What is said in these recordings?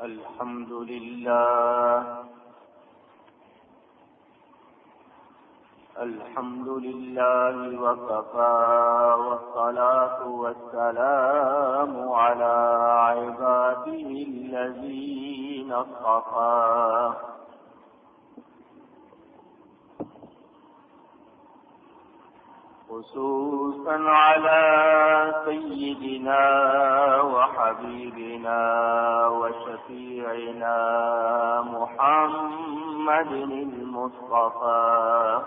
الحمد لله الحمد لله وكفى والصلاة والسلام على عباده الذين اصطفى خصوصا على سيدنا وحبيبنا وشفيعنا محمد المصطفى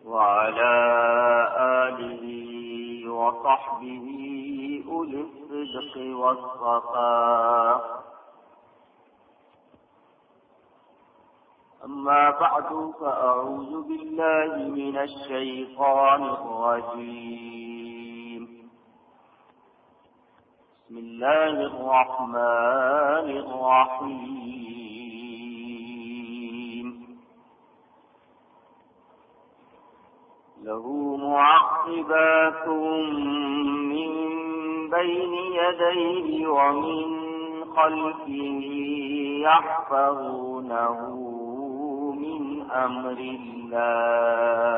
وعلى آله وصحبه أولي الصدق والصفاء. أما بعد فأعوذ بالله من الشيطان الرجيم. بسم الله الرحمن الرحيم. له معقبات من بين يديه ومن خلفه يحفظونه أمر الله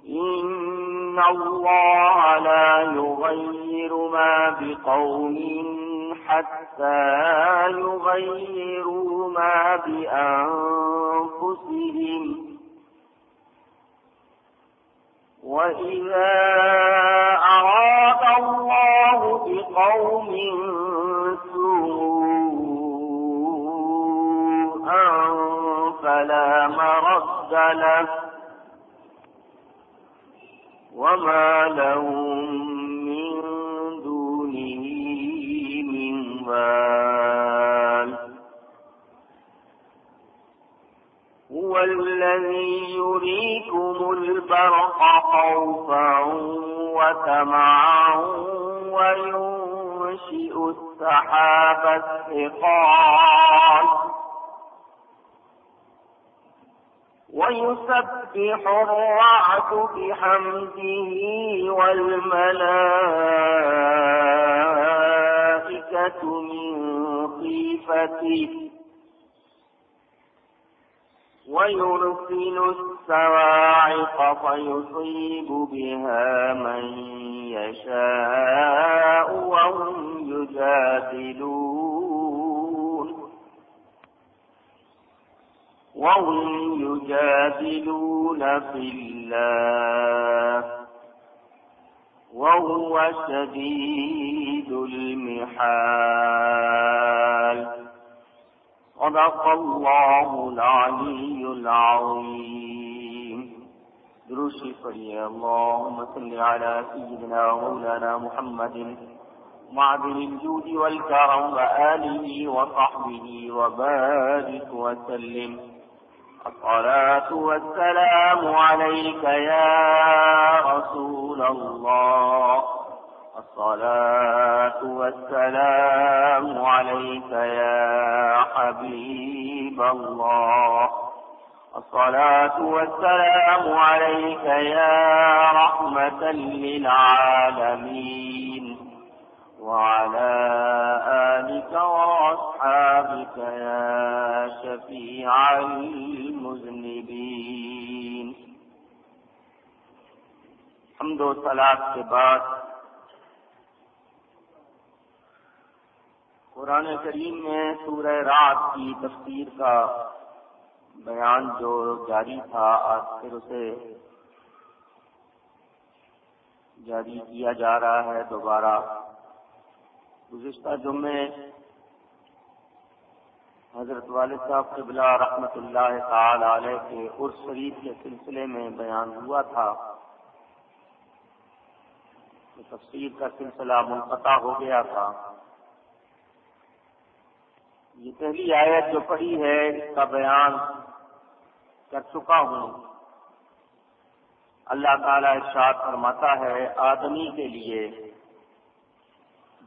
إن الله لا يغير ما بقوم حتى يغيروا ما بأنفسهم وإذا أراد الله بقوم فلا مرد له وما لهم من دونه من وال. هو الذي يريكم البرق خوفا وطمعا وينشئ السحاب الثقال ويسبح الرعد بحمده والملائكة من خيفته ويرسل الصواعق فيصيب بها من يشاء وهم يجادلون في الله وهو شديد المحال. صدق الله العلي العظيم. درود شریف پڑھیے. اللهم صل على سيدنا ومولانا محمد معدن الجود والكرم وآله وصحبه وبارك وسلم. الصلاة والسلام عليك يا رسول الله. الصلاة والسلام عليك يا حبيب الله. الصلاة والسلام عليك يا رحمة للعالمين وعلى آلك وأصحابك يا شفيع المذنبين. حمد و صلاۃ کے بعد قرآن کریم میں سورہ رعد کی تفسیر کا بیان جو جاری تھا آج پھر اسے جاری کیا جا رہا ہے دوبارہ. گزشتہ جمعے حضرت والد صاحب قبلہ رحمۃ اللہ تعالی علیہ کے عرس شریف کے سلسلے میں بیان ہوا تھا کہ تفسیر کا سلسلہ منقطع ہو گیا تھا. یہ پہلی آیت جو پڑھی ہے اس کا بیان کر چکا ہوں. اللہ تعالیٰ ارشاد فرماتا ہے آدمی کے لیے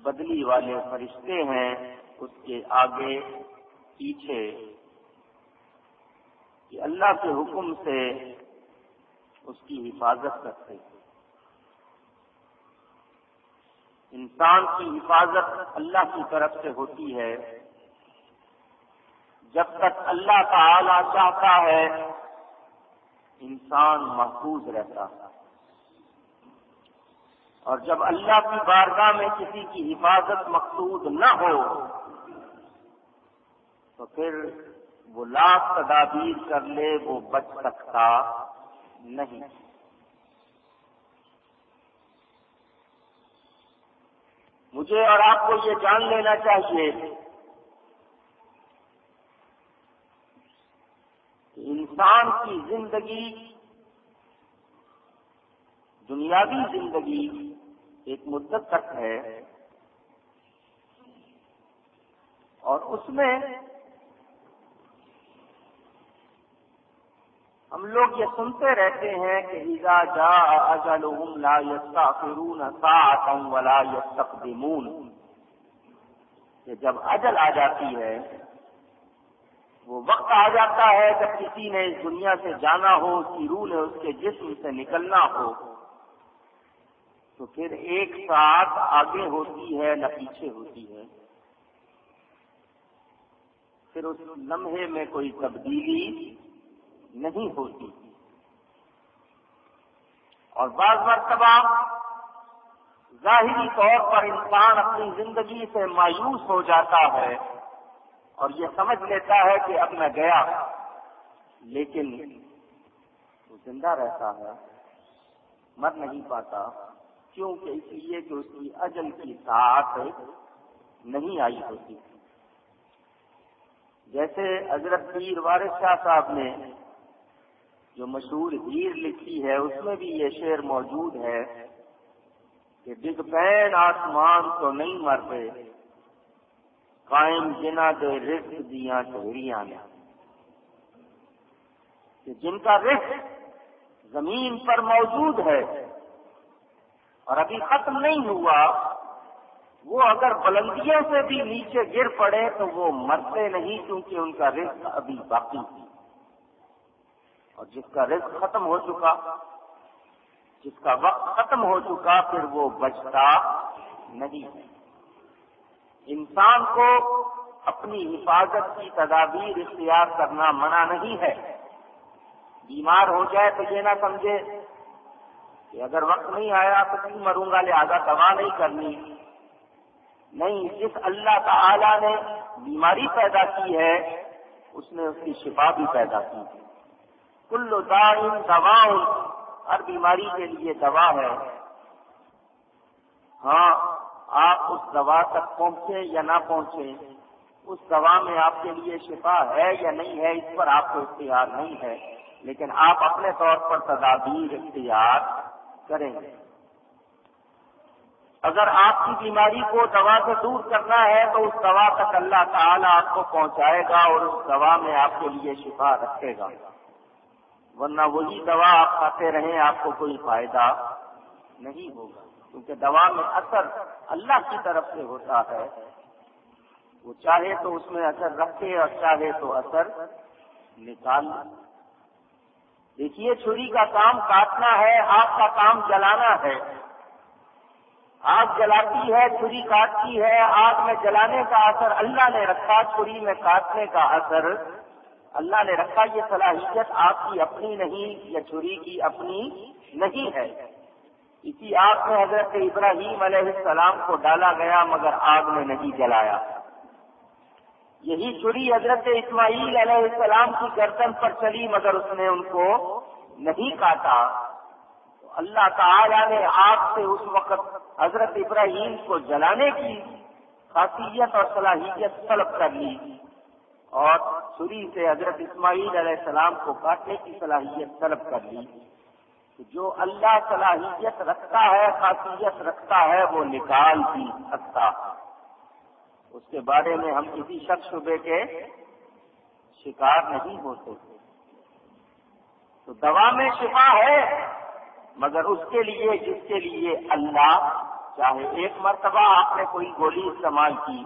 بدلی والے فرشتے ہیں اس کے آگے پیچھے کہ اللہ کے حکم سے اس کی حفاظت کرتے. انسان کی حفاظت اللہ کی طرف سے ہوتی ہے. جب تک اللہ تعالی چاہتا ہے انسان محفوظ رہتا ہے، اور جب اللہ کی بارگاہ میں کسی کی حفاظت مقصود نہ ہو تو پھر وہ لاکھ تدابیر کر لے وہ بچ سکتا نہیں. مجھے اور آپ کو یہ جان لینا چاہیے کہ انسان کی زندگی، دنیاوی زندگی ایک مدت تک ہے، اور اس میں ہم لوگ یہ سنتے رہتے ہیں کہ اذا جاء اجلهم لا يستأخرون ساعة ولا يستقدمون، کہ جب اجل آ جاتی ہے، وہ وقت آ جاتا ہے جب کسی نے اس دنیا سے جانا ہو، اس کی روح نے اس کے جسم سے نکلنا ہو، تو پھر ایک ساتھ آگے ہوتی ہے نہ پیچھے ہوتی ہے. پھر اس لمحے میں کوئی تبدیلی نہیں ہوتی. اور بعض مرتبہ ظاہری طور پر انسان اپنی زندگی سے مایوس ہو جاتا ہے اور یہ سمجھ لیتا ہے کہ اب میں گیا، لیکن وہ زندہ رہتا ہے، مر نہیں پاتا. کیونکہ اس لیے کہ اس کی اجل کی ساعت نہیں آئی ہوتی. جیسے حضرت پیر وارث شاہ صاحب نے جو مشہور ہیر لکھی ہے، اس میں بھی یہ شعر موجود ہے کہ ڈگ پین آسمان تو نہیں مرتے، قائم جنا دے رزق دیاں ٹھہریاں نے، کہ جن کا رزق زمین پر موجود ہے اور ابھی ختم نہیں ہوا، وہ اگر بلندیوں سے بھی نیچے گر پڑے تو وہ مرتے نہیں، کیونکہ ان کا رزق ابھی باقی ہے. اور جس کا رزق ختم ہو چکا، جس کا وقت ختم ہو چکا، پھر وہ بچتا نہیں. انسان کو اپنی حفاظت کی تدابیر اختیار کرنا منع نہیں ہے. بیمار ہو جائے تو یہ نہ سمجھے کہ اگر وقت نہیں آیا تو نہیں مروں گا لہذا دوا نہیں کرنی. نہیں، جس اللہ تعالی نے بیماری پیدا کی ہے اس نے اس کی شفا بھی پیدا کی ہے. کل داء دواء، ہر بیماری کے لیے دوا ہے. ہاں، آپ اس دوا تک پہنچے یا نہ پہنچے، اس دوا میں آپ کے لیے شفا ہے یا نہیں ہے، اس پر آپ کو اختیار نہیں ہے، لیکن آپ اپنے طور پر تدابیر اختیار کریں گے. اگر آپ کی بیماری کو دوا سے دور کرنا ہے تو اس دوا تک اللہ تعالیٰ آپ کو پہنچائے گا اور اس دوا میں آپ کے لیے شفا رکھے گا. ورنہ وہی دوا آپ کھاتے رہیں آپ کو کوئی فائدہ نہیں ہوگا، کیونکہ دوا میں اثر اللہ کی طرف سے ہوتا ہے. وہ چاہے تو اس میں اثر رکھے اور چاہے تو اثر نکال. دیکھیے، چھری کا کام کاٹنا ہے، آگ کا کام جلانا ہے. آگ جلاتی ہے، چھری کاٹتی ہے. آگ میں جلانے کا اثر اللہ نے رکھا، چھری میں کاٹنے کا اثر اللہ نے رکھا. یہ صلاحیت آپ کی اپنی نہیں یا چھری کی اپنی نہیں ہے. اسی آگ میں حضرت ابراہیم علیہ السلام کو ڈالا گیا مگر آگ میں نہیں جلایا. یہی چھری حضرت اسماعیل علیہ السلام کی گردن پر چلی مگر اس نے ان کو نہیں کاٹا. اللہ تعالیٰ نے آگ سے اس وقت حضرت ابراہیم کو جلانے کی خاصیت اور صلاحیت طلب کر لی اور چھری سے حضرت اسماعیل علیہ السلام کو کاٹنے کی صلاحیت طلب کر لی. جو اللہ صلاحیت رکھتا ہے، خاصیت رکھتا ہے، وہ نکال بھی سکتا. اس کے بارے میں ہم کسی شک شبے کے شکار نہیں ہوتے. تو دوا میں شفا ہے مگر اس کے لیے جس کے لیے اللہ چاہے. ایک مرتبہ آپ نے کوئی گولی استعمال کی،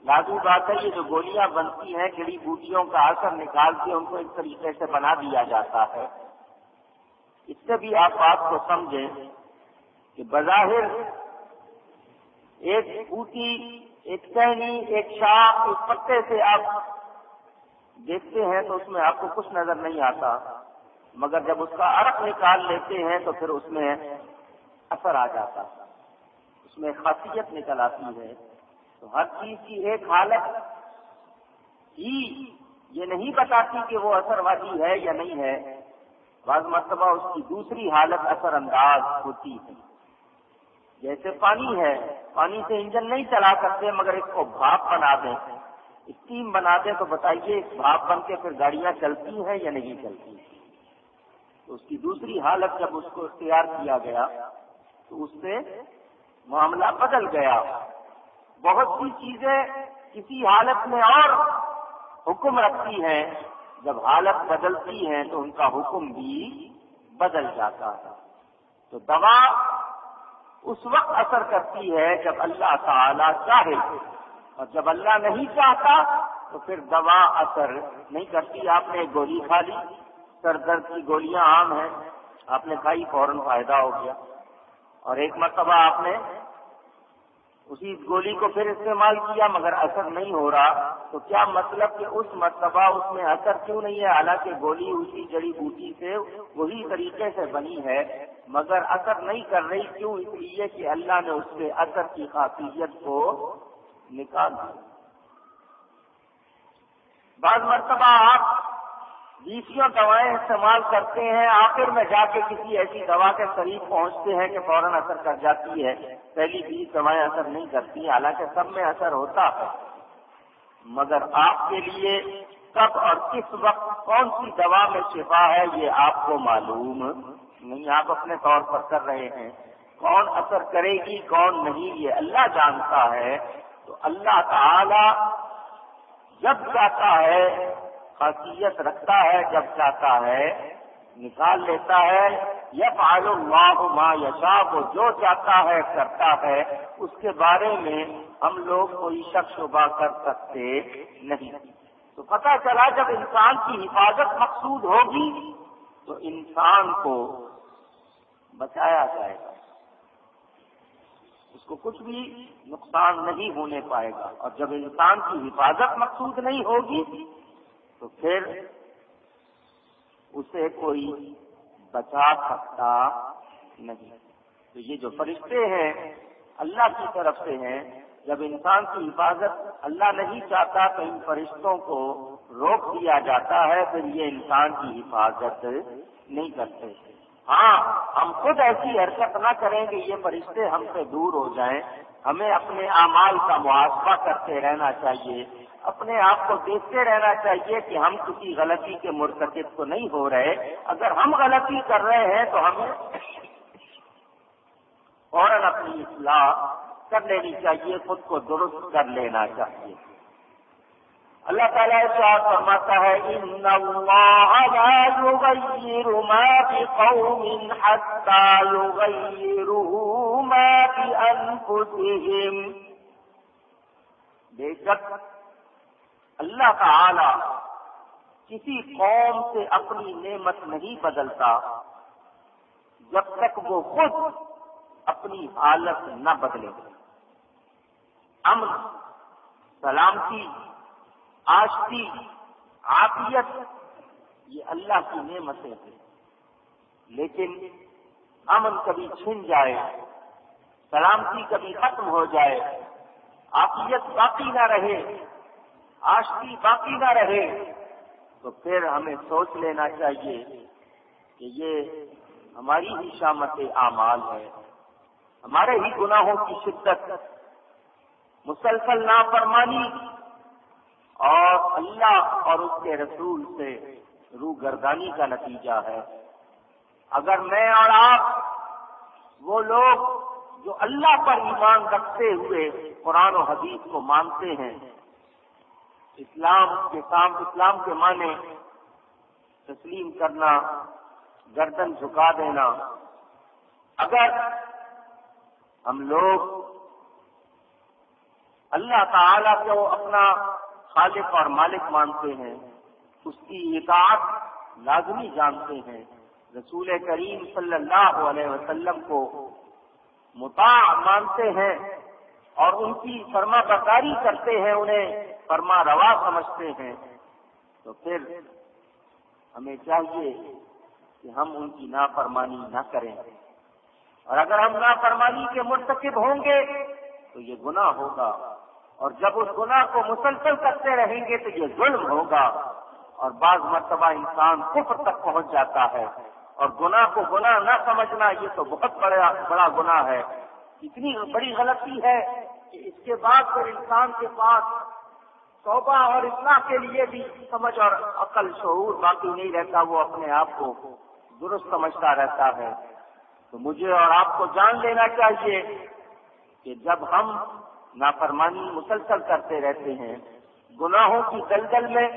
لازمی بات ہے یہ جو گولیاں بنتی ہیں جڑی بوٹیوں کا اثر نکال کے ان کو اس طریقے سے بنا دیا جاتا ہے. اس سے بھی آپ بات کو سمجھیں کہ بظاہر ایک بوٹی، ایک ٹہنی، ایک شاخ، ایک پتے سے آپ دیکھتے ہیں تو اس میں آپ کو کچھ نظر نہیں آتا، مگر جب اس کا عرق نکال لیتے ہیں تو پھر اس میں اثر آ جاتا، اس میں خاصیت نکل آتی ہے۔ تو ہر چیز کی ایک حالت ہی یہ نہیں بتاتی کہ وہ اثر والی ہے یا نہیں ہے، بعض مرتبہ اس کی دوسری حالت اثر انداز ہوتی ہے۔ جیسے پانی ہے، پانی سے انجن نہیں چلا سکتے، مگر اس کو بھاپ بنا دیں، اسٹیم بنا دیں، تو بتائیے بھاپ بن کے پھر گاڑیاں چلتی ہیں یا نہیں چلتی؟ تو اس کی دوسری حالت جب اس کو اختیار کیا گیا تو اس سے معاملہ بدل گیا۔ بہت سی چیزیں کسی حالت میں اور حکم رکھتی ہیں، جب حالت بدلتی ہیں تو ان کا حکم بھی بدل جاتا ہے۔ تو دوا اس وقت اثر کرتی ہے جب اللہ تعالی چاہے، اور جب اللہ نہیں چاہتا تو پھر دوا اثر نہیں کرتی۔ آپ نے ایک گولی کھا لی، سر درد کی گولیاں عام ہیں، آپ نے کھائی فوراً فائدہ ہو گیا، اور ایک مرتبہ آپ نے اسی گولی کو پھر استعمال کیا مگر اثر نہیں ہو رہا، تو کیا مطلب کہ اس مرتبہ اس میں اثر کیوں نہیں ہے؟ حالانکہ گولی اسی جڑی بوٹی سے وہی طریقے سے بنی ہے، مگر اثر نہیں کر رہی، کیوں؟ اس لیے کہ اللہ نے اس سے اثر کی خاصیت کو نکال دیا۔ بعض مرتبہ آپ 20 دوائیں استعمال کرتے ہیں، آخر میں جا کے کسی ایسی دوا کے قریب پہنچتے ہیں کہ فوراً اثر کر جاتی ہے، پہلی 20 دوائیں اثر نہیں کرتی، حالانکہ سب میں اثر ہوتا ہے، مگر آپ کے لیے کب اور کس وقت کون سی دوا میں شفا ہے یہ آپ کو معلوم نہیں، آپ اپنے طور پر کر رہے ہیں، کون اثر کرے گی کون نہیں یہ اللہ جانتا ہے۔ تو اللہ تعالی جب چاہتا ہے خاصیت رکھتا ہے، جب چاہتا ہے نکال لیتا ہے۔ یفعل اللہ ما یشاء، وہ جو چاہتا ہے کرتا ہے، اس کے بارے میں ہم لوگ کوئی شک شبہ کر سکتے نہیں۔ تو پتہ چلا جب انسان کی حفاظت مقصود ہوگی تو انسان کو بچایا جائے گا، اس کو کچھ بھی نقصان نہیں ہونے پائے گا، اور جب انسان کی حفاظت مقصود نہیں ہوگی تو پھر اسے کوئی بچا سکتا نہیں۔ تو یہ جو فرشتے ہیں اللہ کی طرف سے ہیں، جب انسان کی حفاظت اللہ نہیں چاہتا تو ان فرشتوں کو روک دیا جاتا ہے، پھر یہ انسان کی حفاظت نہیں کرتے۔ ہاں، ہم خود ایسی حرکت نہ کریں کہ یہ فرشتے ہم سے دور ہو جائیں، ہمیں اپنے اعمال کا محاسبہ کرتے رہنا چاہیے، اپنے آپ کو دیکھتے رہنا چاہیے کہ ہم کسی غلطی کے مرتکب تو نہیں ہو رہے۔ اگر ہم غلطی کر رہے ہیں تو ہمیں فوراً اپنی اصلاح کر لینی چاہیے، خود کو درست کر لینا چاہیے۔ اللہ تعالیٰ ارشاد فرماتا ہے ان اللہ لا یغیر ما بقوم حتی یغیروا ما بانفسہم، بے شک اللہ تعالی کسی قوم سے اپنی نعمت نہیں بدلتا جب تک وہ خود اپنی حالت نہ بدلے۔ امن، سلامتی، آشتی، عافیت یہ اللہ کی نعمتیں ہیں، لیکن امن کبھی چھن جائے، سلامتی کبھی ختم ہو جائے، عافیت باقی نہ رہے، آشتی باقی نہ رہے، تو پھر ہمیں سوچ لینا چاہیے کہ یہ ہماری ہی شامت اعمال ہے، ہمارے ہی گناہوں کی شدت، مسلسل نافرمانی اور اللہ اور اس کے رسول سے روگردانی کا نتیجہ ہے۔ اگر میں اور آپ وہ لوگ جو اللہ پر ایمان رکھتے ہوئے قرآن و حدیث کو مانتے ہیں، اسلام کے معنی تسلیم کرنا، گردن جھکا دینا، اگر ہم لوگ اللہ تعالیٰ کو اپنا خالق اور مالک مانتے ہیں، اس کی اطاعت لازمی جانتے ہیں، رسول کریم صلی اللہ علیہ وسلم کو مطاع مانتے ہیں، اور ان کی فرما برداری کرتے ہیں، انہیں فرما روا سمجھتے ہیں، تو پھر ہمیں چاہیے کہ ہم ان کی نافرمانی نہ کریں، اور اگر ہم نافرمانی کے مرتکب ہوں گے تو یہ گناہ ہوگا، اور جب اس گناہ کو مسلسل کرتے رہیں گے تو یہ ظلم ہوگا، اور بعض مرتبہ انسان کفر تک پہنچ جاتا ہے، اور گناہ کو گناہ نہ سمجھنا یہ تو بہت بڑا گناہ ہے، اتنی بڑی غلطی ہے کہ اس کے بعد پھر انسان کے پاس توبہ اور اصلاح کے لیے بھی سمجھ اور عقل شعور باقی نہیں رہتا، وہ اپنے آپ کو درست سمجھتا رہتا ہے۔ تو مجھے اور آپ کو جان لینا چاہیے کہ جب ہم نافرمانی مسلسل کرتے رہتے ہیں، گناہوں کی دلدل میں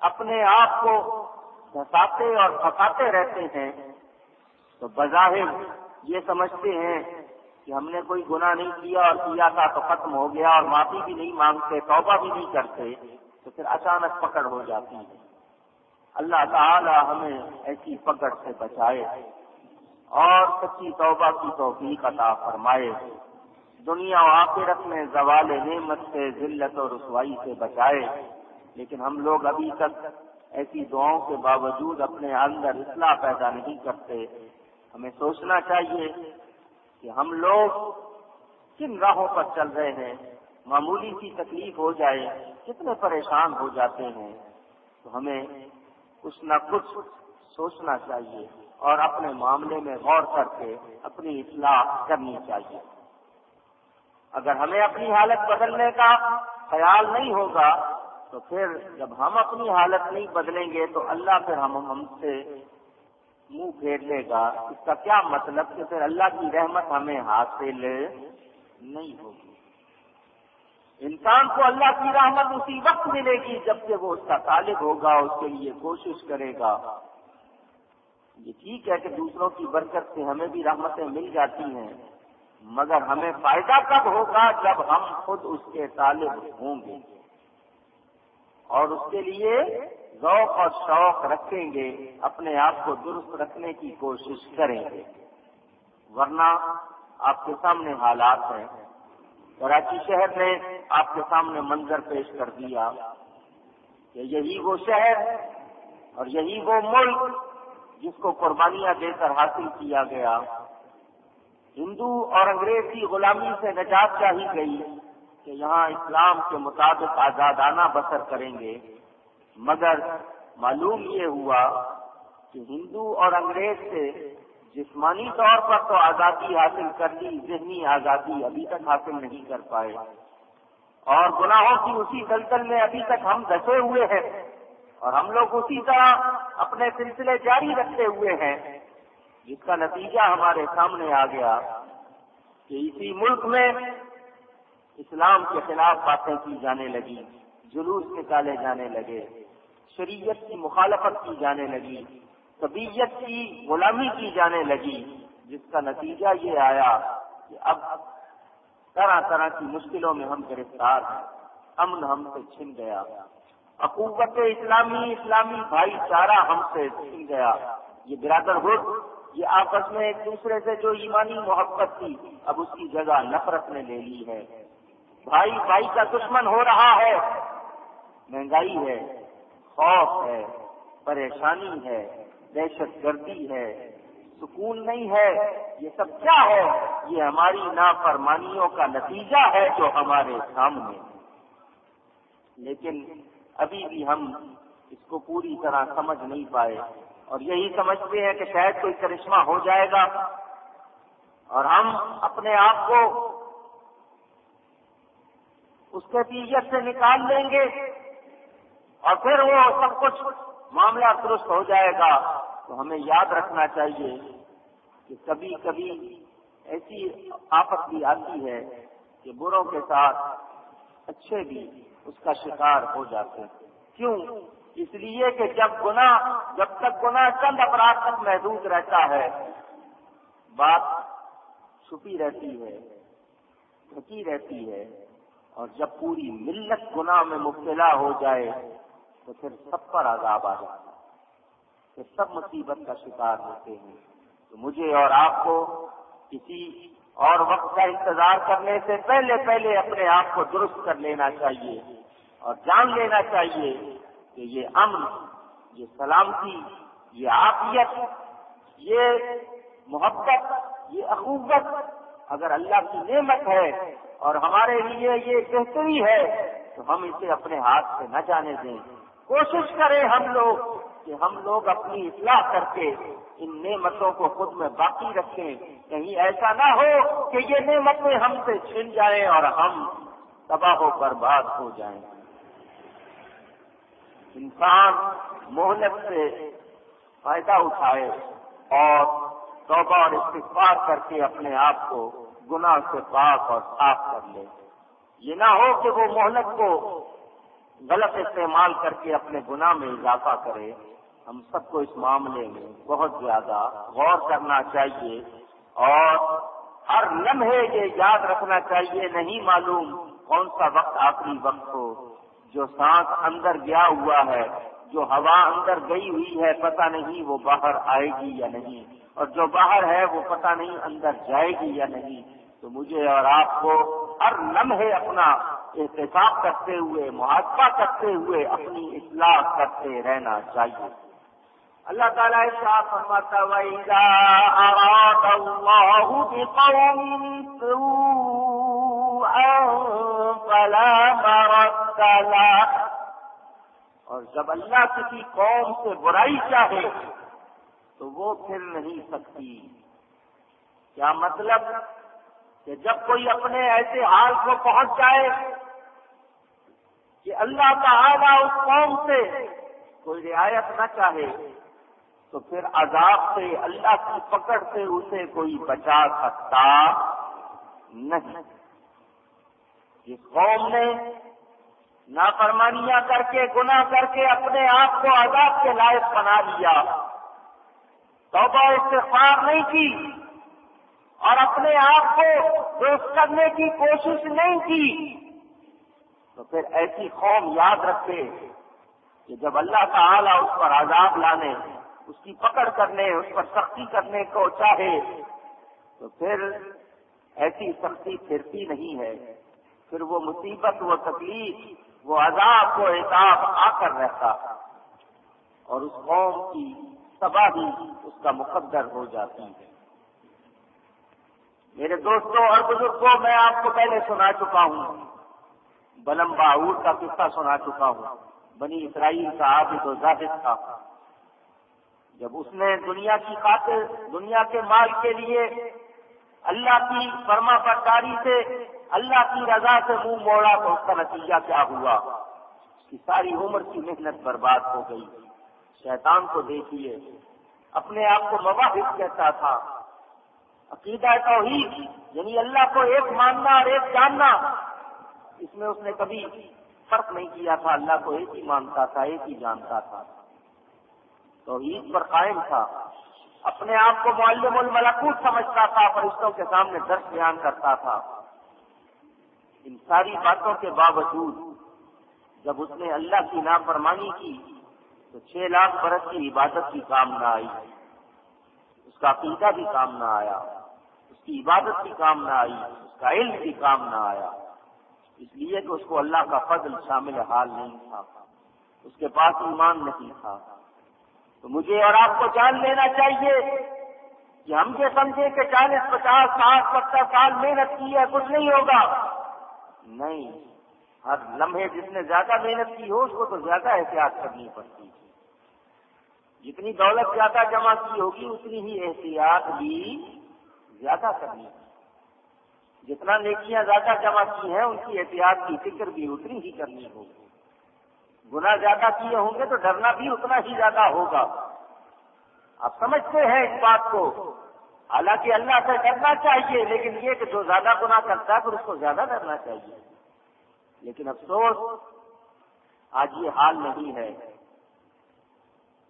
اپنے آپ کو دھساتے اور پھنساتے رہتے ہیں، تو بظاہر یہ سمجھتے ہیں کہ ہم نے کوئی گناہ نہیں کیا اور کیا تھا تو ختم ہو گیا، اور معافی بھی نہیں مانگتے، توبہ بھی نہیں کرتے، تو پھر اچانک پکڑ ہو جاتی ہے۔ اللہ تعالی ہمیں ایسی پکڑ سے بچائے اور سچی توبہ کی توفیق عطا فرمائے، دنیا و آخرت میں زوال نعمت سے، ذلت اور رسوائی سے بچائے۔ لیکن ہم لوگ ابھی تک ایسی دعاؤں کے باوجود اپنے اندر اصلاح پیدا نہیں کرتے۔ ہمیں سوچنا چاہیے کہ ہم لوگ کن راہوں پر چل رہے ہیں، معمولی سی تکلیف ہو جائے کتنے پریشان ہو جاتے ہیں، تو ہمیں کچھ نہ کچھ سوچنا چاہیے اور اپنے معاملے میں غور کر کے اپنی اصلاح کرنی چاہیے۔ اگر ہمیں اپنی حالت بدلنے کا خیال نہیں ہوگا تو پھر جب ہم اپنی حالت نہیں بدلیں گے تو اللہ پھر ہم سے منہ پھیر لے گا۔ اس کا کیا مطلب کہ پھر اللہ کی رحمت ہمیں حاصل نہیں ہوگی۔ انسان کو اللہ کی رحمت اسی وقت ملے گی جب کہ وہ اس کا طالب ہوگا، اس کے لیے کوشش کرے گا۔ یہ ٹھیک ہے کہ دوسروں کی برکت سے ہمیں بھی رحمتیں مل جاتی ہیں، مگر ہمیں فائدہ کب ہوگا جب ہم خود اس کے طالب ہوں گے اور اس کے لیے ذوق اور شوق رکھیں گے، اپنے آپ کو درست رکھنے کی کوشش کریں گے۔ ورنہ آپ کے سامنے حالات ہیں، کراچی شہر نے آپ کے سامنے منظر پیش کر دیا کہ یہی وہ شہر اور یہی وہ ملک جس کو قربانیاں دے کر حاصل کیا گیا، ہندو اور انگریز کی غلامی سے نجات چاہی گئی کہ یہاں اسلام کے مطابق آزادانہ بسر کریں گے، مگر معلوم یہ ہوا کہ ہندو اور انگریز سے جسمانی طور پر تو آزادی حاصل کر لی، ذہنی آزادی ابھی تک حاصل نہیں کر پائے، اور گناہوں کی اسی دلدل میں ابھی تک ہم دھسے ہوئے ہیں، اور ہم لوگ اسی طرح اپنے سلسلے جاری رکھتے ہوئے ہیں، جس کا نتیجہ ہمارے سامنے آ گیا کہ اسی ملک میں اسلام کے خلاف باتیں کی جانے لگی، جلوس نکالے جانے لگے، شریعت کی مخالفت کی جانے لگی، طبیعت کی غلامی کی جانے لگی، جس کا نتیجہ یہ آیا کہ اب طرح طرح کی مشکلوں میں ہم گرفتار ہیں، امن ہم سے چھن گیا، اخوت اسلامی بھائی چارہ ہم سے چھن گیا، یہ برادرہڈ، یہ آپس میں ایک دوسرے سے جو ایمانی محبت تھی اب اس کی جگہ نفرت نے لے لی ہے، بھائی بھائی کا دشمن ہو رہا ہے، مہنگائی ہے، خوف ہے، پریشانی ہے، دہشت گردی ہے، سکون نہیں ہے، یہ سب کیا ہے؟ یہ ہماری نافرمانیوں کا نتیجہ ہے جو ہمارے سامنے، لیکن ابھی بھی ہم اس کو پوری طرح سمجھ نہیں پائے، اور یہی سمجھتے ہیں کہ شاید کوئی کرشمہ ہو جائے گا اور ہم اپنے آپ کو اس کیفیت سے نکال لیں گے اور پھر وہ سب کچھ معاملہ درست ہو جائے گا۔ تو ہمیں یاد رکھنا چاہیے کہ کبھی کبھی ایسی آفت بھی آتی ہے کہ بروں کے ساتھ اچھے بھی اس کا شکار ہو جاتے ہیں۔ کیوں؟ اس لیے کہ جب تک گناہ چند افراد تک محدود رہتا ہے، بات چھپی رہتی ہے، ڈھکی رہتی ہے، اور جب پوری ملت گناہ میں مبتلا ہو جائے تو پھر سب پر عذاب آ جاتا ہے، پھر سب مصیبت کا شکار ہوتے ہیں۔ تو مجھے اور آپ کو کسی اور وقت کا انتظار کرنے سے پہلے پہلے اپنے آپ کو درست کر لینا چاہیے اور جان لینا چاہیے کہ یہ امن، یہ سلامتی، یہ عافیت، یہ محبت، یہ اخوت اگر اللہ کی نعمت ہے اور ہمارے لیے یہ بہتری ہے تو ہم اسے اپنے ہاتھ سے نہ جانے دیں۔ کوشش کریں ہم لوگ اپنی اصلاح کر کے ان نعمتوں کو خود میں باقی رکھیں، کہیں ایسا نہ ہو کہ یہ نعمتیں ہم سے چھن جائیں اور ہم تباہ و برباد ہو جائیں۔ انسان مہلت سے فائدہ اٹھائے اور توبہ اور استغفار کر کے اپنے آپ کو گناہ سے پاک اور صاف کر لے۔ یہ نہ ہو کہ وہ مہلت کو غلط استعمال کر کے اپنے گناہ میں اضافہ کرے۔ ہم سب کو اس معاملے میں بہت زیادہ غور کرنا چاہیے اور ہر لمحے یہ یاد رکھنا چاہیے، نہیں معلوم کون سا وقت آخری وقت ہو۔ جو سانس اندر گیا ہوا ہے، جو ہوا اندر گئی ہوئی ہے، پتہ نہیں وہ باہر آئے گی یا نہیں، اور جو باہر ہے وہ پتہ نہیں اندر جائے گی یا نہیں۔ تو مجھے اور آپ کو ہر لمحے اپنا احتساب کرتے ہوئے، محاسبہ کرتے ہوئے اپنی اصلاح کرتے رہنا چاہیے۔ اللہ تعالیٰ ارشاد فرماتا ہے وَإِذَا أَرَادَ اللَّهُ بِقَوْمٍ سُوءًا فَلَا مَرَدَّ لَهُ، اور جب اللہ کسی قوم سے برائی چاہے تو وہ پھر نہیں سکتی۔ کیا مطلب؟ کہ جب کوئی اپنے ایسے حال کو پہنچ جائے کہ اللہ تعالیٰ اس قوم سے کوئی رعایت نہ چاہے تو پھر عذاب سے، اللہ کی پکڑ سے اسے کوئی بچا سکتا نہیں۔ جس قوم نے نافرمانیاں کر کے، گناہ کر کے اپنے آپ کو عذاب کے لائق بنا لیا، توبہ استغفار نہیں کی اور اپنے آپ کو درست کرنے کی کوشش نہیں کی، تو پھر ایسی قوم یاد رکھے کہ جب اللہ تعالیٰ اس پر عذاب لانے، اس کی پکڑ کرنے، اس پر سختی کرنے کو چاہے تو پھر ایسی سختی پھرتی نہیں ہے، پھر وہ مصیبت، وہ تکلیف، وہ عذاب، وہ عقاب آ کر رہتا اور اس قوم کی تباہی اس کا مقدر ہو جاتی ہے۔ میرے دوستوں اور بزرگوں، میں آپ کو پہلے سنا چکا ہوں، بلم باعور کا قصہ سنا چکا ہوں۔ بنی اسرائیل کا عابد و زاہد تھا، جب اس نے دنیا کی خاطر، دنیا کے مال کے لیے اللہ کی فرما برداری سے، اللہ کی رضا سے منہ موڑا تو اس کا نتیجہ کیا ہوا؟ اس کی ساری عمر کی محنت برباد ہو گئی۔ شیطان کو دیکھیے، اپنے آپ کو مواحد کہتا تھا، عقیدہ توحید یعنی اللہ کو ایک ماننا اور ایک جاننا، اس میں اس نے کبھی فرق نہیں کیا تھا، اللہ کو ایک ہی مانتا تھا، ایک ہی جانتا تھا، توحید پر قائم تھا، اپنے آپ کو معلم الملکوت سمجھتا تھا، فرشتوں کے سامنے درس بیان کرتا تھا۔ ان ساری باتوں کے باوجود جب اس نے اللہ کی نافرمانی کی تو 6 لاکھ برس کی عبادت بھی کام نہ آئی، اس کا عقیدہ بھی کام نہ آیا، اس کی عبادت بھی کام نہ آئی، اس کا علم بھی کام نہ آیا، اس لیے کہ اس کو اللہ کا فضل شامل حال نہیں تھا، اس کے پاس ایمان نہیں تھا۔ تو مجھے اور آپ کو جان لینا چاہیے کہ ہم یہ سمجھیں کہ 40، 50، 60، 70 سال محنت کی ہے کچھ نہیں ہوگا، نہیں، ہر لمحے جس نے زیادہ محنت کی ہو اس کو تو زیادہ احتیاط کرنی پڑتی ہے، جتنی دولت زیادہ جمع کی ہوگی اتنی ہی احتیاط بھی زیادہ کرنی ہے، جتنا نیکیاں زیادہ جمع کی ہیں ان کی احتیاط کی فکر بھی اتنی ہی کرنی ہوگی، گناہ زیادہ کیے ہوں گے تو ڈرنا بھی اتنا ہی زیادہ ہوگا۔ آپ سمجھتے ہیں اس بات کو، حالانکہ اللہ سے ڈرنا چاہیے، لیکن یہ کہ جو زیادہ گناہ کرتا ہے پھر اس کو زیادہ ڈرنا چاہیے، لیکن افسوس آج یہ حال نہیں ہے۔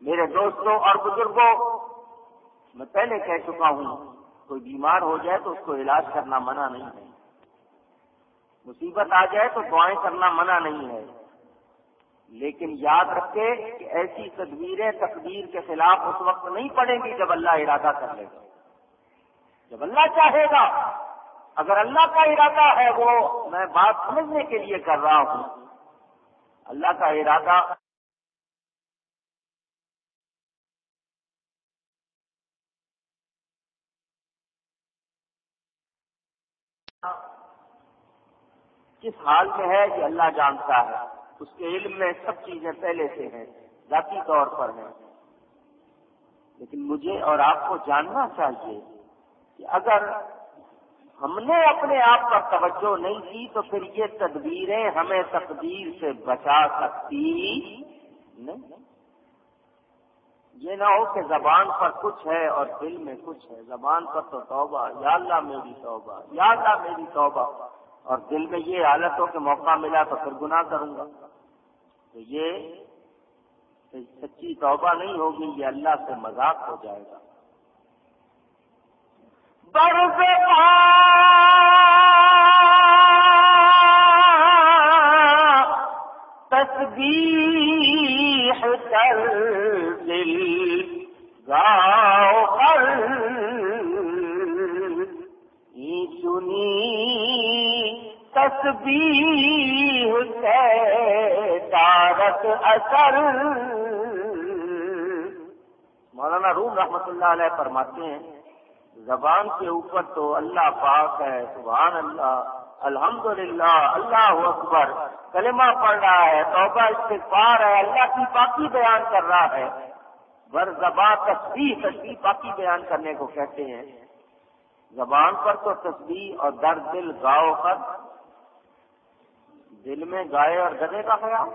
میرے دوستوں اور بزرگوں، میں پہلے کہہ چکا ہوں، کوئی بیمار ہو جائے تو اس کو علاج کرنا منع نہیں ہے، مصیبت آ جائے تو دعائیں کرنا منع نہیں ہے، لیکن یاد رکھے کہ ایسی تدبیریں تقدیر کے خلاف اس وقت نہیں پڑیں گی جب اللہ ارادہ کر لے گا۔ جب اللہ چاہے گا، اگر اللہ کا ارادہ ہے، وہ میں بات سمجھنے کے لیے کر رہا ہوں، اللہ کا ارادہ کس حال میں ہے یہ اللہ جانتا ہے، اس کے علم میں سب چیزیں پہلے سے ہیں، ذاتی طور پر ہیں، لیکن مجھے اور آپ کو جاننا چاہیے کہ اگر ہم نے اپنے آپ پر توجہ نہیں کی تو پھر یہ تدبیریں ہمیں تقدیر سے بچا سکتی نہیں۔ یہ نہ ہو کہ زبان پر کچھ ہے اور دل میں کچھ ہے، زبان پر تو توبہ، یا اللہ میری توبہ، یا اللہ میری توبہ، اور دل میں یہ حالت ہو کہ موقع ملا تو پھر گناہ کروں گا، تو یہ سچی توبہ نہیں ہوگی، یہ اللہ سے مذاق ہو جائے گا۔ تسبیح کر دل گاؤ کر سنی تسبیح سے دارت اثر۔ مولانا روم رحمۃ اللہ علیہ فرماتے ہیں زبان کے اوپر تو اللہ پاک ہے، سبحان اللہ، الحمدللہ، اللہ اکبر، کلمہ پڑھ رہا ہے، توبہ استغفار ہے، اللہ کی پاکی بیان کر رہا ہے، بر زبان تسبیح پاکی بیان کرنے کو کہتے ہیں۔ زبان پر تو تسبیح اور در دل گاؤ کر، دل میں گائے اور گدے کا خیال،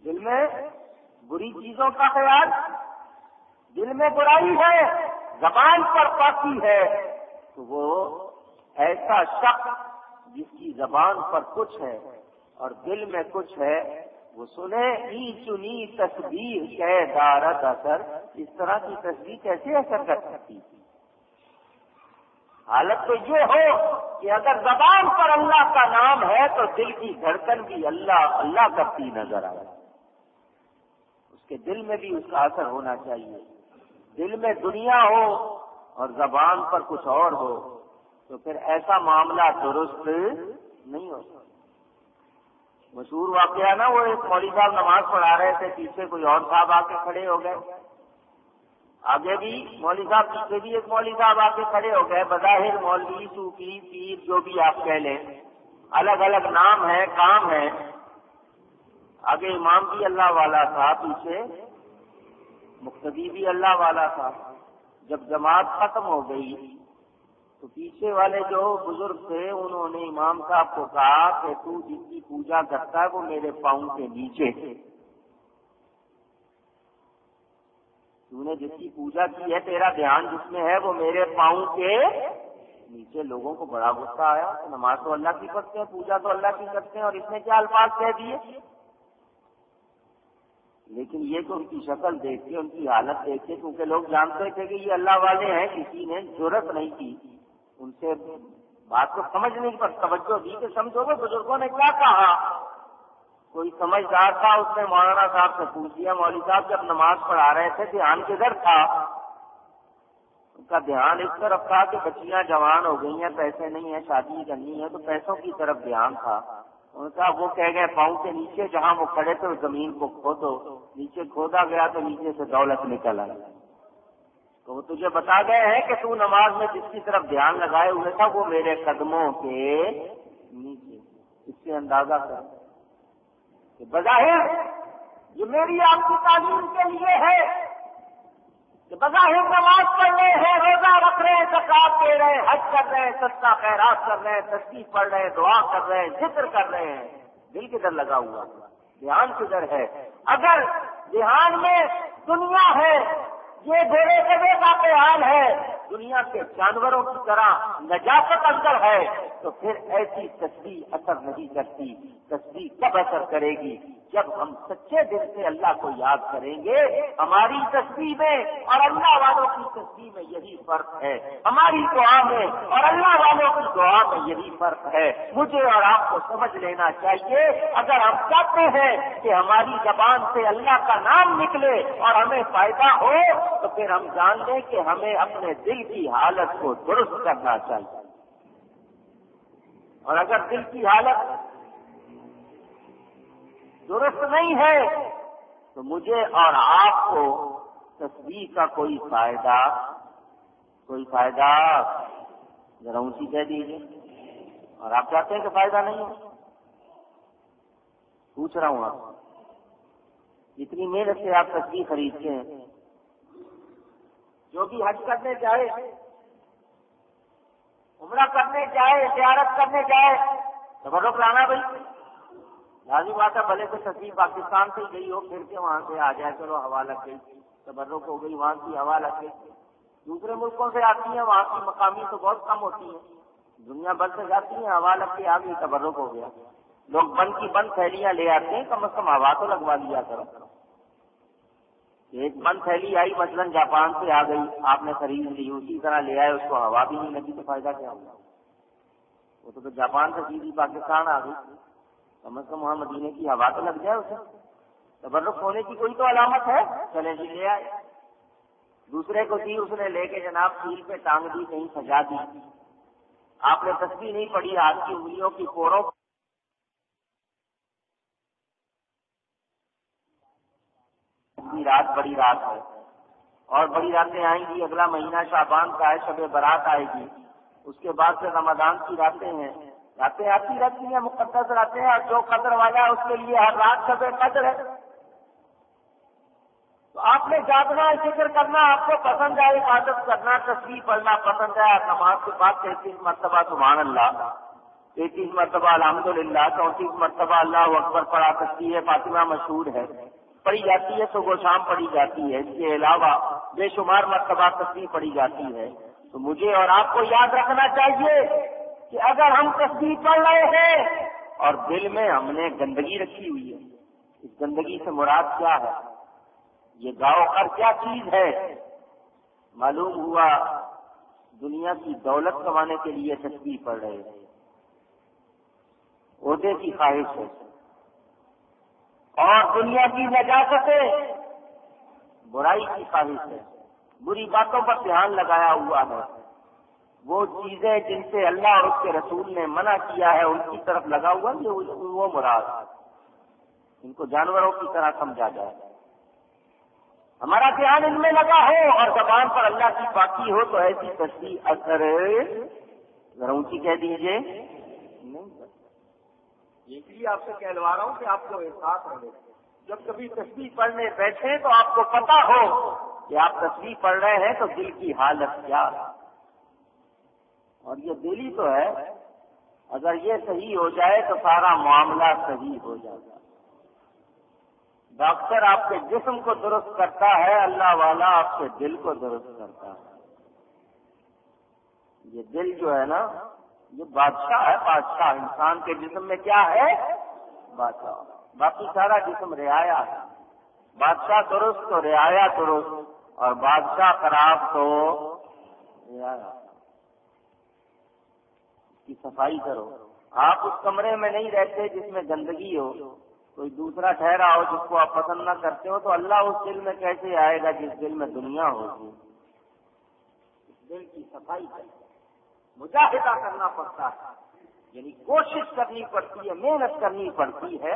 دل میں بری چیزوں کا خیال، دل میں برائی ہے، زبان پر پاکی ہے، تو وہ ایسا شخص جس کی زبان پر کچھ ہے اور دل میں کچھ ہے، وہ سنے ای چنی تسبیح کے دارت اثر، اس طرح کی تسبیح کیسے اثر کر سکتی؟ حالت تو یہ ہو کہ اگر زبان پر اللہ کا نام ہے تو دل کی دھڑکن بھی اللہ اللہ کرتی نظر آئے، اس کے دل میں بھی اس کا اثر ہونا چاہیے۔ دل میں دنیا ہو اور زبان پر کچھ اور ہو تو پھر ایسا معاملہ درست نہیں ہوتا۔ مشہور واقعہ نا، وہ ایک مولوی صاحب نماز پڑھا رہے تھے، پیچھے کوئی اور صاحب آ کے کھڑے ہو گئے، آگے بھی مولوی صاحب، پیچھے بھی ایک مولوی صاحب آ کے کھڑے ہو گئے، بظاہر مولوی، صوفی، پیر، جو بھی آپ کہہ لیں، الگ الگ نام ہے، کام ہے۔ آگے امام بھی اللہ والا تھا، پیچھے مقتدی بھی اللہ والا تھا۔ جب جماعت ختم ہو گئی تو پیچھے والے جو بزرگ تھے انہوں نے امام صاحب کو کہا کہ تو جس کی پوجا کرتا ہے وہ میرے پاؤں کے نیچے، تو نے جس کی پوجا کی ہے، تیرا دھیان جس میں ہے وہ میرے پاؤں کے نیچے۔ لوگوں کو بڑا غصہ آیا، نماز تو اللہ کی پڑھتے ہیں، پوجا تو اللہ کی کرتے ہیں، اور اس نے کیا الفاظ کہہ دیے؟ لیکن یہ تو ان کی شکل دیکھ کے، ان کی حالت دیکھ کے، کیونکہ لوگ جانتے تھے کہ یہ اللہ والے ہیں، کسی نے جرأت نہیں کی ان سے بات کو سمجھنے پر توجہ دی کہ سمجھو گے بزرگوں نے کیا کہا۔ کوئی سمجھدار تھا، اس نے مولانا صاحب سے پوچھ دیا، مولوی صاحب جب نماز پڑھا رہے تھے دھیان کدھر تھا؟ ان کا دھیان اس طرف تھا کہ بچیاں جوان ہو گئی ہیں، پیسے نہیں ہیں، شادی کرنی ہے، تو پیسوں کی طرف دھیان تھا۔ ان کا وہ کہہ گئے پاؤں کے نیچے جہاں وہ کھڑے تھے زمین کو کھودو، نیچے کھودا گیا تو نیچے سے دولت نکل آئی۔ تو وہ تجھے بتا گئے ہیں کہ تو نماز میں جس کی طرف دھیان لگائے ہوئے تھا وہ میرے قدموں کے نیچے۔ اس سے اندازہ کر کہ بظاہر یہ میری آپ کی تعلیم کے لیے ہے کہ بظاہر نماز پڑھ رہے ہیں، روزہ رکھ رہے ہیں، زکات دے رہے ہیں، حج کر رہے ہیں، صدقہ خیرات کر رہے ہیں، تسبیح پڑھ رہے ہیں، دعا کر رہے ہیں، ذکر کر رہے ہیں، دل کدھر لگا ہوا، دھیان کدھر ہے؟ اگر دھیان میں دنیا ہے، یہ گھوڑے گدھے کا حال ہے، دنیا کے جانوروں کی طرح نجاست اندر ہے، تو پھر ایسی تسبیح اثر نہیں کرتی۔ تسبیح کب اثر کرے گی؟ جب ہم سچے دل سے اللہ کو یاد کریں گے، ہماری تسبیح میں اور اللہ والوں کی تسبیح میں یہی فرق ہے، ہماری دعا میں اور اللہ والوں کی دعا میں یہی فرق ہے۔ مجھے اور آپ کو سمجھ لینا چاہیے، اگر ہم چاہتے ہیں کہ ہماری زبان سے اللہ کا نام نکلے اور ہمیں فائدہ ہو، تو پھر ہم جان لیں کہ ہمیں اپنے دل کی حالت کو درست کرنا چاہیے، اور اگر دل کی حالت درست نہیں ہے تو مجھے اور آپ کو تسبیح کا کوئی فائدہ ذرا اونچی کہہ دیجیے، اور آپ چاہتے ہیں کہ فائدہ نہیں ہو؟ پوچھ رہا ہوں آپ، اتنی محنت سے آپ تسبیح خریدتے ہیں، جو بھی حج کرنے جائے، عمرہ کرنے جائے، زیارت کرنے جائے، تبرک لانا بھائی لازمی بات ہے، بھلے سے تسبیح پاکستان سے گئی ہو، پھر کے وہاں سے آ جائے، چلو ہوا لگ گئی، تبرک ہو گئی، وہاں کی ہوا لگ گئی۔ دوسرے ملکوں سے آتی ہیں، وہاں کی مقامی تو بہت کم ہوتی ہیں، دنیا بھر سے جاتی ہیں، ہوا لگ کے آ گئی، تبرک ہو گیا۔ لوگ بند کی بند تھیلیاں لے آتے ہیں، کم از کم ہوا تو لگوا لیا کرو۔ ایک بند تھیلی آئی مثلاً جاپان سے آ گئی، آپ نے خرید لی، اسی طرح لے آئے، اس کو ہوا بھی نہیں لگی تو فائدہ کیا ہوگا؟ وہ تو جاپان سے سیدھی پاکستان آ گئی، کم از کم وہاں مدینے کی ہوا تو لگ جائے اسے، تبرک ہونے کی کوئی تو علامت ہے، چلے جی لے آئے۔ دوسرے کو دی، اس نے لے کے جناب کیل پہ ٹانگ دی، کہیں سجا دی، آپ نے تسبیح نہیں پڑھی، ہاتھ کی انگلیوں کی کوڑوں رات بڑی رات ہے، اور بڑی راتیں آئیں گی، اگلا مہینہ شعبان کا ہے، شب برات آئے گی، اس کے بعد سے رمضان کی راتیں ہیں، راتیں آتی رہتی ہیں، مقدس راتیں ہیں، اور جو قدر والا ہے اس کے لیے ہر رات شب قدر ہے۔ تو آپ نے جاگنا، ذکر کرنا آپ کو پسند ہے، عبادت کرنا، تسبیح پڑھنا پسند ہے، نماز کے بعد 33 مرتبہ سبحان اللہ، 33 مرتبہ الحمدللہ، 34 مرتبہ اللہ اکبر پڑھا سکتی ہے، فاطمہ مشہور ہے، پڑھی جاتی ہے، صبح و شام پڑھی جاتی ہے، اس کے علاوہ بے شمار مرتبہ تسبیح پڑھی جاتی ہے۔ تو مجھے اور آپ کو یاد رکھنا چاہیے کہ اگر ہم تسبیح پڑھ رہے ہیں اور دل میں ہم نے گندگی رکھی ہوئی ہے، اس گندگی سے مراد کیا ہے؟ یہ گاؤ اور کیا چیز ہے؟ معلوم ہوا دنیا کی دولت کمانے کے لیے تسبیح پڑھ رہے ہیں، عہدے کی خواہش ہے، اور دنیا کی نجاست ہے، برائی کی خواہش ہے، بری باتوں پر دھیان لگایا ہوا ہے، وہ چیزیں جن سے اللہ اور اس کے رسول نے منع کیا ہے ان کی طرف لگا ہوا یہ وہ مراد، ان کو جانوروں کی طرح سمجھا جائے۔ ہمارا دھیان ان میں لگا ہو اور زبان پر اللہ کی پاکی ہو تو ایسی تسبیح اثر ذرا اونچی کہہ دیجیے نہیں، اس لیے آپ سے کہلوا رہا ہوں کہ آپ کو احساس رہے، جب کبھی تسبیح پڑھنے بیٹھیں تو آپ کو پتا ہو کہ آپ تسبیح پڑھ رہے ہیں تو دل کی حالت کیا ہے، اور یہ دل ہی تو ہے، اگر یہ صحیح ہو جائے تو سارا معاملہ صحیح ہو جاتا ہے۔ ڈاکٹر آپ کے جسم کو درست کرتا ہے، اللہ والا آپ کے دل کو درست کرتا ہے۔ یہ دل جو ہے نا یہ بادشاہ ہے، بادشاہ انسان کے جسم میں کیا ہے؟ بادشاہ، باقی سارا جسم رعایا ہے، بادشاہ درست تو رعایا درست، اور بادشاہ خراب تو رعایا کی صفائی کرو۔ آپ اس کمرے میں نہیں رہتے جس میں گندگی ہو، کوئی دوسرا ٹھہرا ہو جس کو آپ پسند نہ کرتے ہو، تو اللہ اس دل میں کیسے آئے گا جس دل میں دنیا ہوگی؟ اس دل کی صفائی کریں، مجاہدہ کرنا پڑتا ہے، یعنی کوشش کرنی پڑتی ہے، محنت کرنی پڑتی ہے،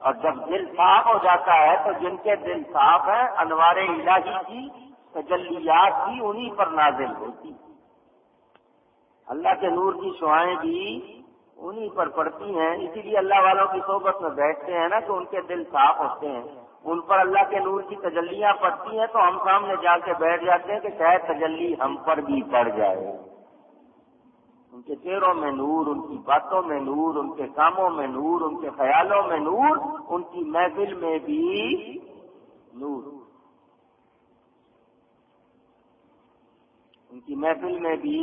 اور جب دل صاف ہو جاتا ہے تو جن کے دل صاف ہیں انوار الہی کی تجلیات بھی انہی پر نازل ہوتی، اللہ کے نور کی شعائیں بھی انہی پر پڑتی ہیں، اسی لیے اللہ والوں کی صحبت میں بیٹھتے ہیں نا کہ ان کے دل صاف ہوتے ہیں، ان پر اللہ کے نور کی تجلیاں پڑتی ہیں تو ہم سامنے جا کے بیٹھ جاتے ہیں کہ شاید تجلی ہم پر بھی پڑ جائے، ان کے چہروں میں نور، ان کی باتوں میں نور، ان کے کاموں میں نور، ان کے خیالوں میں نور، ان کی محفل میں بھی نور، ان کی محفل میں بھی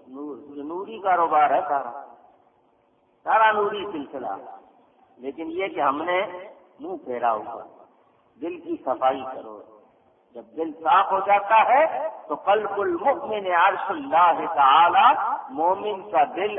نور، یہ نوری کاروبار ہے، سارا نوری سلسلہ، لیکن یہ کہ ہم نے منہ پھیرا ہوا، دل کی صفائی کرو۔ جب دل صاف ہو جاتا ہے تو قلب المؤمن عرش اللہ تعالی، مومن کا دل